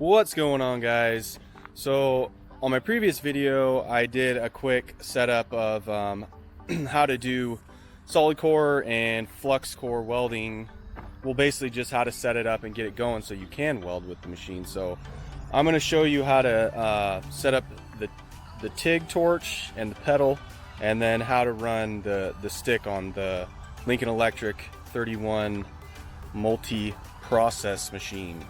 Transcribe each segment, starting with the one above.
What's going on, guys? So on my previous video I did a quick setup of how to do solid core and flux core welding. Well, basically just how to set it up and get it going so you can weld with the machine. So I'm going to show you how to set up the TIG torch and the pedal, and then how to run the stick on the Lincoln Electric 31 multi-process machine.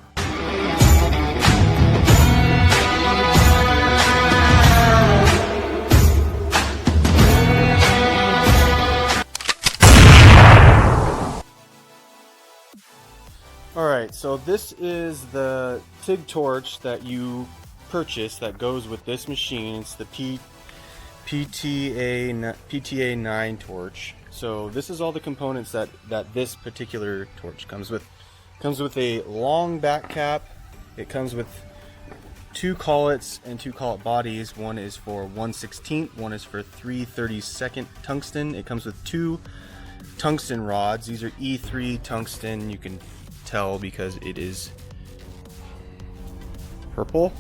Alright, so this is the TIG torch that you purchase that goes with this machine. It's the PTA 9 torch. So this is all the components that this particular torch comes with. It comes with a long back cap. It comes with two collets and two collet bodies. One is for 1/16, one is for 3/32 tungsten. It comes with two tungsten rods. These are E3 tungsten. You can tell because it is purple.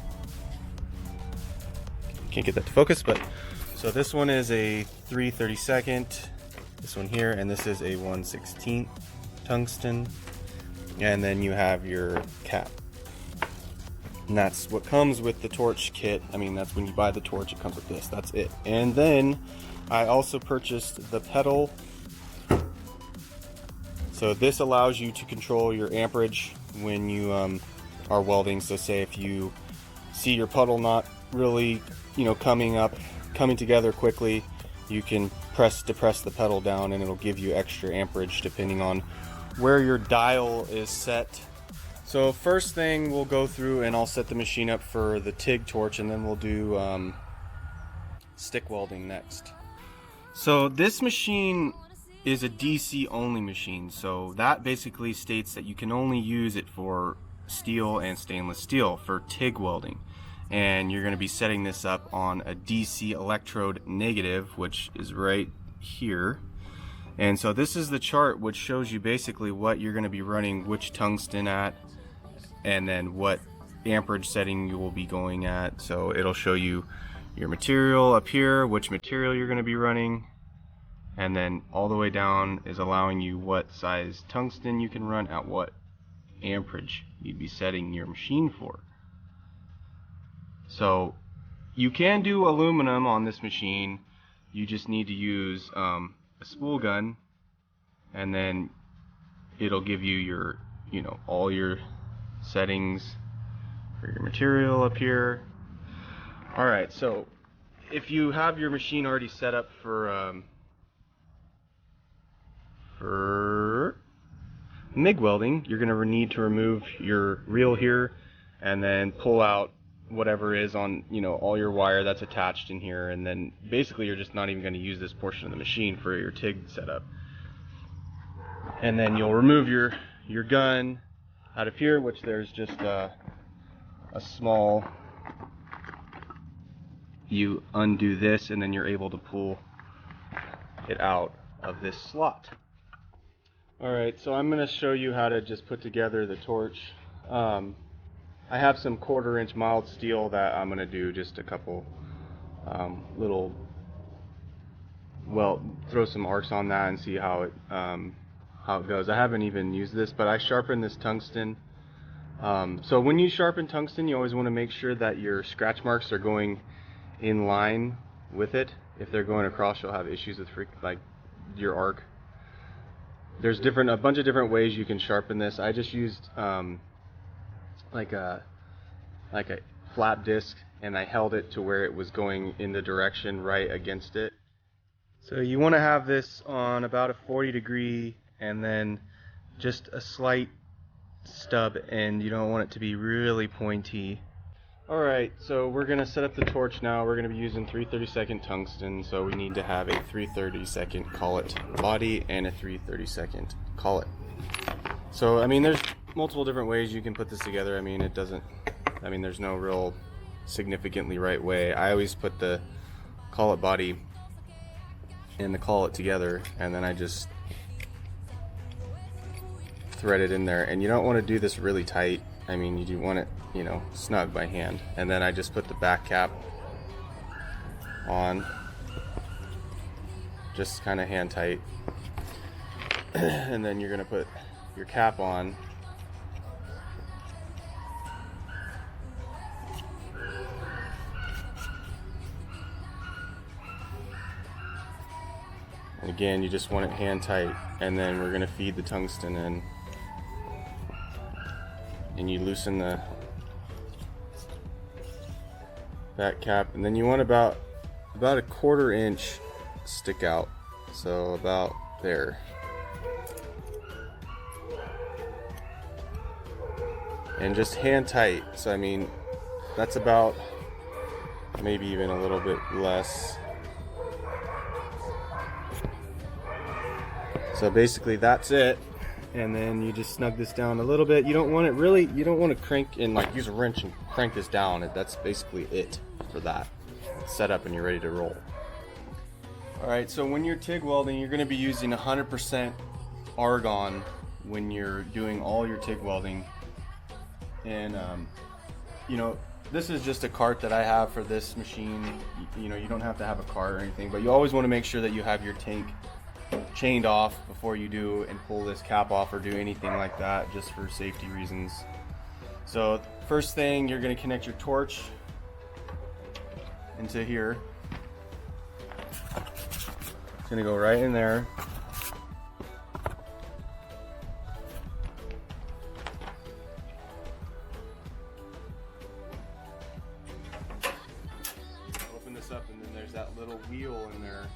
Can't get that to focus, but so this one is a 3/32, this one here, and this is a 1/16 tungsten. And then you have your cap. And that's what comes with the torch kit. I mean, that's when you buy the torch, it comes with this. That's it. And then I also purchased the pedal. So this allows you to control your amperage when you are welding. So say if you see your puddle not really, coming together quickly, you can depress the pedal down and it'll give you extra amperage depending on where your dial is set. So first thing we'll go through and I'll set the machine up for the TIG torch, and then we'll do stick welding next. So this machine is a DC only machine, so that basically states that you can only use it for steel and stainless steel for TIG welding. And you're going to be setting this up on a DC electrode negative, which is right here. And so this is the chart which shows you basically what you're going to be running which tungsten at, and then what amperage setting you will be going at. So it'll show you your material up here, which material you're going to be running, and then all the way down is allowing you what size tungsten you can run at what amperage you'd be setting your machine for. So you can do aluminum on this machine. You just need to use a spool gun, and then it'll give you your all your settings for your material up here. Alright, so if you have your machine already set up for MIG welding, you're going to need to remove your reel here and then pull out whatever is on all your wire that's attached in here, and then basically you're just not even going to use this portion of the machine for your TIG setup. And then you'll remove your gun out of here, which there's just a small, you undo this and then you're able to pull it out of this slot. Alright, so I'm going to show you how to just put together the torch. I have some 1/4 inch mild steel that I'm going to do just a couple little, throw some arcs on that and see how it goes. I haven't even used this, but I sharpened this tungsten. So when you sharpen tungsten, you always want to make sure that your scratch marks are going in line with it. If they're going across, you'll have issues with your arc. There's a bunch of different ways you can sharpen this. I just used like a flat disc, and I held it to where it was going in the direction right against it. So you want to have this on about a 40-degree and then just a slight stub end. You don't want it to be really pointy. Alright, so we're going to set up the torch now. We're going to be using 3/32 tungsten, so we need to have a 3/32 collet body and a 3/32 collet. So I mean, there's multiple different ways you can put this together. I mean, there's no real significantly right way. I always put the collet body and the collet together, and then I just thread it in there. And you don't want to do this really tight. I mean, you do want it, you know, snug by hand. And then I just put the back cap on, just kind of hand tight. And then you're gonna put your cap on. And again, you just want it hand tight, and then we're gonna feed the tungsten in. And you loosen the back cap, and then you want about a 1/4 inch stick out, so about there. And just hand tight. So I mean, that's about maybe even a little bit less. So basically that's it, and then you just snug this down a little bit. You don't want it really, you don't want to crank and like use a wrench and crank this down. That's basically it for that. It's set up and you're ready to roll. Alright, so when you're TIG welding, you're going to be using 100% argon when you're doing all your TIG welding. And you know, this is just a cart that I have for this machine. You know, you don't have to have a cart or anything, but you always want to make sure that you have your tank chained off before you do and pull this cap off or do anything like that, just for safety reasons. So first thing, you're going to connect your torch into here. It's going to go right in there. Open this up, and then there's that little wheel in there.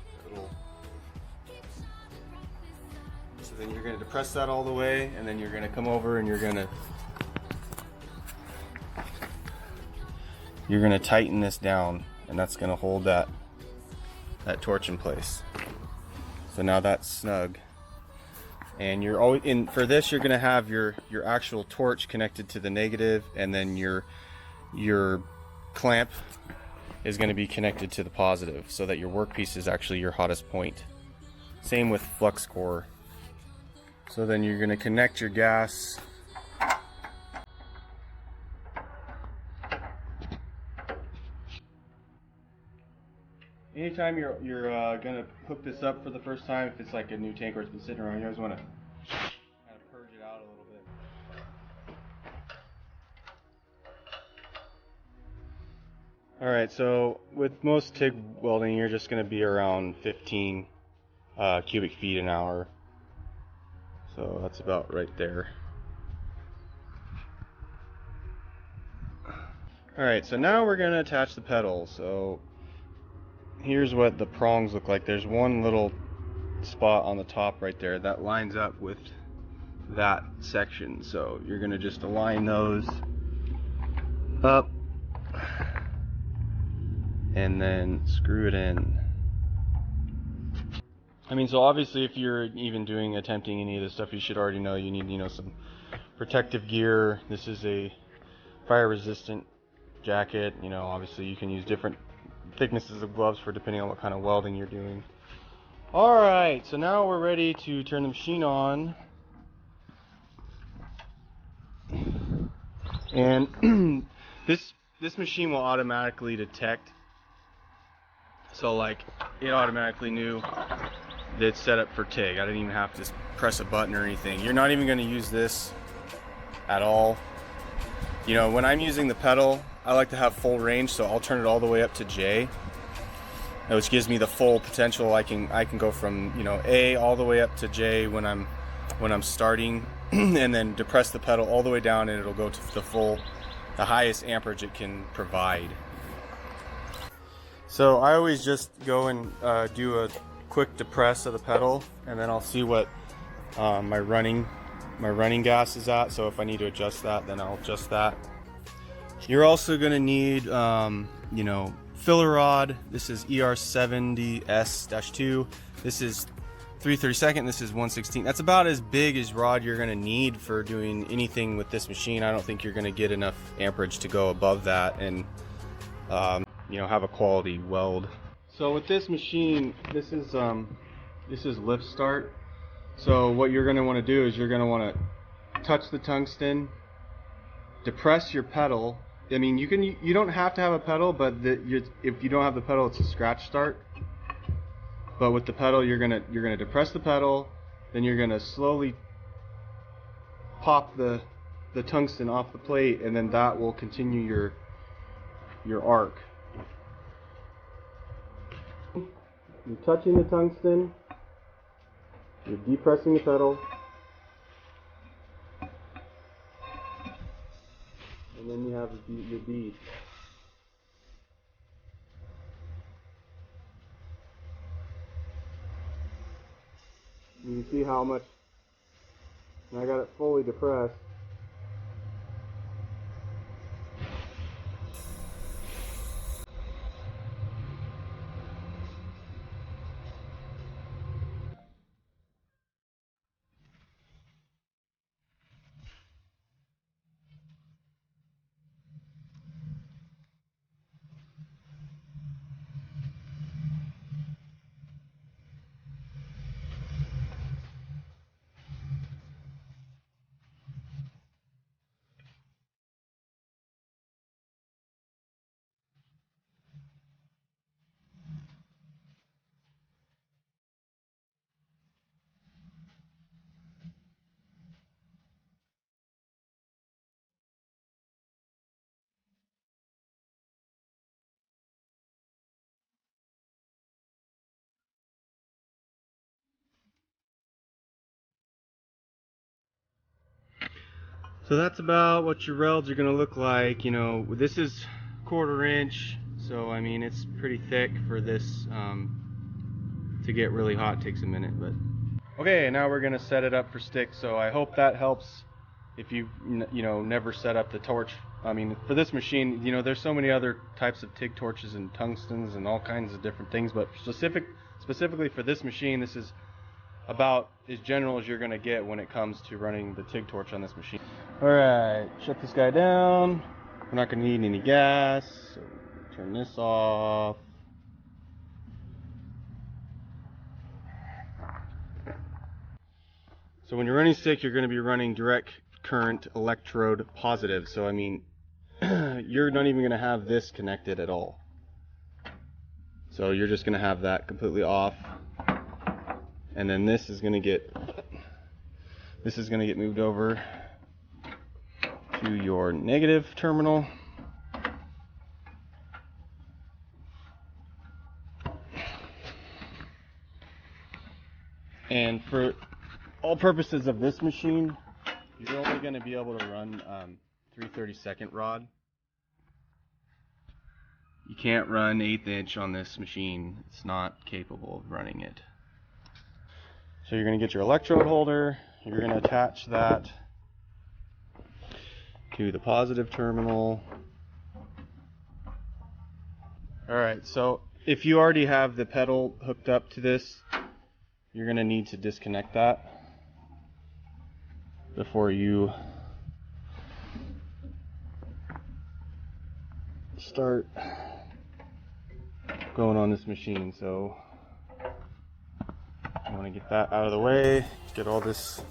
So then you're going to depress that all the way, and then you're going to come over and you're going to tighten this down, and that's going to hold that torch in place. So now that's snug, and you're always in for this. You're going to have your actual torch connected to the negative, and then your clamp is going to be connected to the positive, so that your workpiece is actually your hottest point. Same with flux core. So then you're going to connect your gas. Anytime you're going to hook this up for the first time, if it's like a new tank or it's been sitting around, you always want to kind of purge it out a little bit. Alright, so with most TIG welding, you're just going to be around 15 cubic feet an hour. So that's about right there. Alright, so now we're going to attach the pedal. So here's what the prongs look like. There's one little spot on the top right there that lines up with that section. So you're going to just align those up and then screw it in. I mean, so obviously if you're even attempting any of this stuff, you should already know you need, some protective gear. This is a fire resistant jacket. Obviously you can use different thicknesses of gloves for depending on what kind of welding you're doing. Alright, so now we're ready to turn the machine on. And this machine will automatically detect. So like, it automatically knew that it's set up for TIG. I didn't even have to press a button or anything. You're not even going to use this at all. When I'm using the pedal, I like to have full range, so I'll turn it all the way up to J, which gives me the full potential. I can go from A all the way up to J when I'm starting, and then depress the pedal all the way down, and it'll go to the highest amperage it can provide. So I always just go and do a quick depress of the pedal, and then I'll see what my running gas is at. So if I need to adjust that, then I'll adjust that. You're also going to need filler rod. This is ER70S-2. This is 3/32. This is 1/16. That's about as big as rod you're going to need for doing anything with this machine. I don't think you're going to get enough amperage to go above that and have a quality weld. So with this machine, this is lift start. So what you're going to want to do is you're going to want to touch the tungsten depress your pedal. I mean, you don't have to have a pedal, but if you don't have the pedal, it's a scratch start. But with the pedal, you're gonna depress the pedal, then you're gonna slowly pop the tungsten off the plate, and then that will continue your arc. You're touching the tungsten, you're depressing the pedal, and then you have your bead. You can see how much, and I got it fully depressed. So that's about what your welds are going to look like. You know, this is 1/4 inch, so I mean it's pretty thick for this to get really hot. It takes a minute, but okay, now we're going to set it up for stick. So I hope that helps if you never set up the torch. I mean, for this machine, you know, there's so many other types of TIG torches and tungstens and all kinds of different things, but specifically for this machine, this is about as general as you're going to get when it comes to running the TIG torch on this machine. Alright, shut this guy down. We're not going to need any gas, so turn this off. So when you're running stick, you're going to be running direct current electrode positive. So I mean, you're not even going to have this connected at all. So you're just going to have that completely off. And then this is going to get moved over to your negative terminal. And for all purposes of this machine, you're only going to be able to run 3/32 rod. You can't run 1/8 inch on this machine. It's not capable of running it. So you're going to get your electrode holder. You're going to attach that to the positive terminal. Alright, so if you already have the pedal hooked up to this, you're going to need to disconnect that before you start going on this machine. So I want to get that out of the way, get all this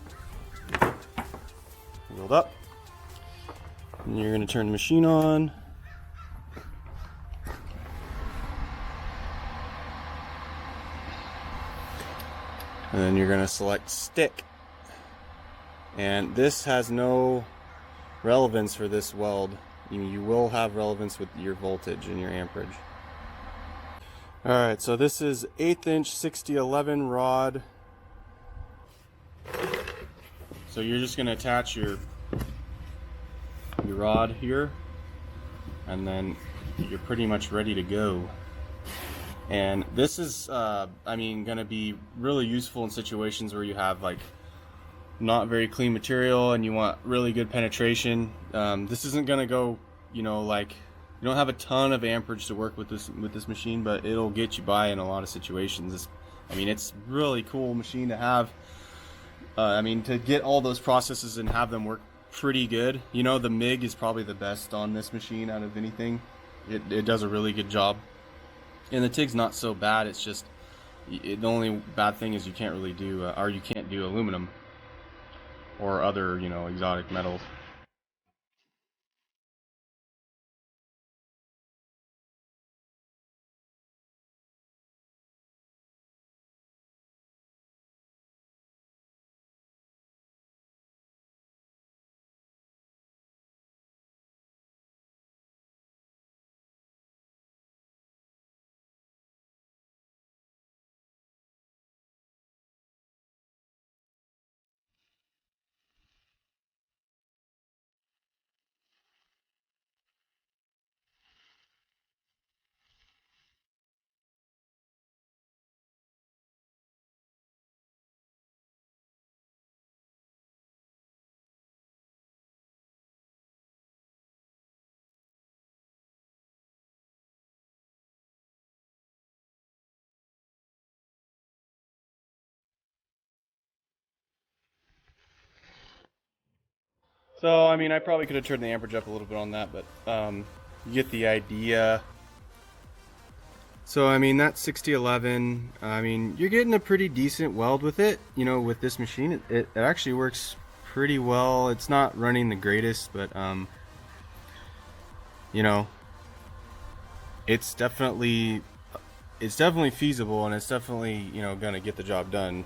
wheeled up. And you're going to turn the machine on. And then you're going to select stick. And this has no relevance for this weld. You will have relevance with your voltage and your amperage. Alright, so this is 1/8 inch 6011 rod. So you're just going to attach your rod here, and then you're pretty much ready to go. And this is, I mean, going to be really useful in situations where you have like not very clean material and you want really good penetration. This isn't going to go, you know, like you don't have a ton of amperage to work with this machine, but it'll get you by in a lot of situations. I mean, it's really cool machine to have. I mean, to get all those processes and have them work pretty good. You know, the MIG is probably the best on this machine out of anything. It does a really good job. And the TIG's not so bad. It's just the only bad thing is you can't really do, or you can't do aluminum or other, you know, exotic metals. So, I mean, I probably could have turned the amperage up a little bit on that, but you get the idea. So, I mean, that's 6011. I mean, you're getting a pretty decent weld with it, you know, with this machine. It actually works pretty well. It's not running the greatest, but, you know, it's definitely feasible, and it's definitely, you know, gonna get the job done.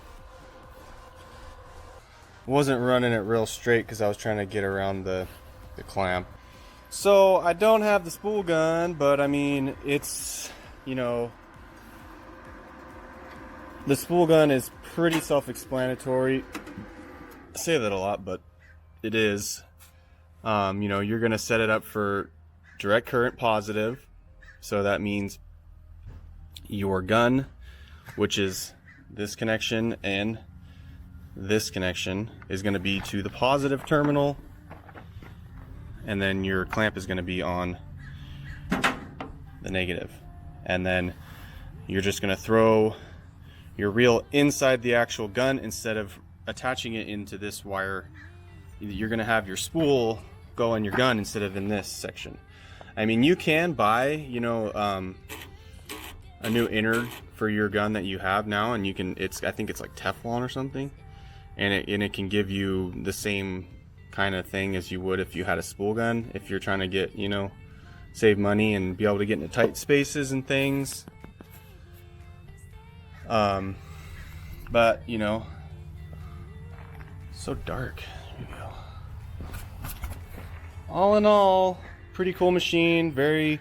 Wasn't running it real straight because I was trying to get around the clamp. So I don't have the spool gun, but I mean, it's, you know, the spool gun is pretty self-explanatory. I say that a lot, but it is. You know, you're gonna set it up for direct current positive, so that means your gun, which is this connection and this connection, is going to be to the positive terminal, and then your clamp is going to be on the negative. And then you're just going to throw your reel inside the actual gun instead of attaching it into this wire. You're going to have your spool go in your gun instead of in this section. I mean, you can buy, you know, a new innard for your gun that you have now, and you can, I think it's like Teflon or something, and it can give you the same kind of thing as you would if you had a spool gun, if you're trying to get, you know, save money and be able to get into tight spaces and things. But, you know, so dark. Here we go. All in all, pretty cool machine. Very,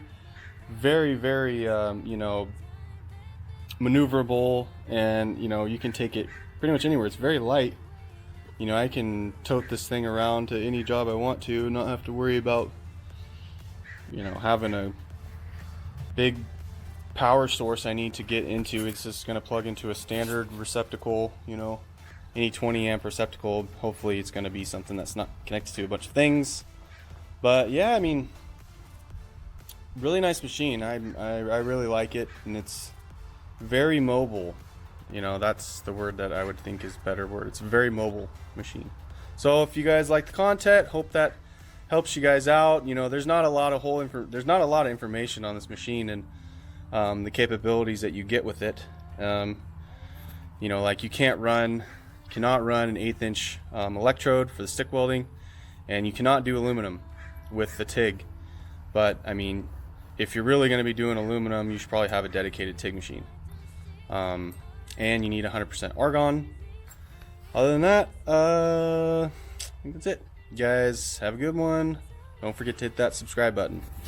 very, very, you know, maneuverable, and, you know, you can take it pretty much anywhere. It's very light. You know, I can tote this thing around to any job I want to, not have to worry about, you know, having a big power source I need to get into. It's just going to plug into a standard receptacle, you know, any 20 amp receptacle. Hopefully it's going to be something that's not connected to a bunch of things. But yeah, I mean, really nice machine. I really like it, and it's very mobile. You know, that's the word that I would think is a better word. It's a very mobile machine. So if you guys like the content, hope that helps you guys out. You know, there's not a lot of information on this machine and the capabilities that you get with it. You know, like you cannot run an 1/8 inch electrode for the stick welding, and you cannot do aluminum with the TIG. But I mean, if you're really going to be doing aluminum, you should probably have a dedicated TIG machine. And you need 100% argon. Other than that, I think that's it. You guys have a good one. Don't forget to hit that subscribe button.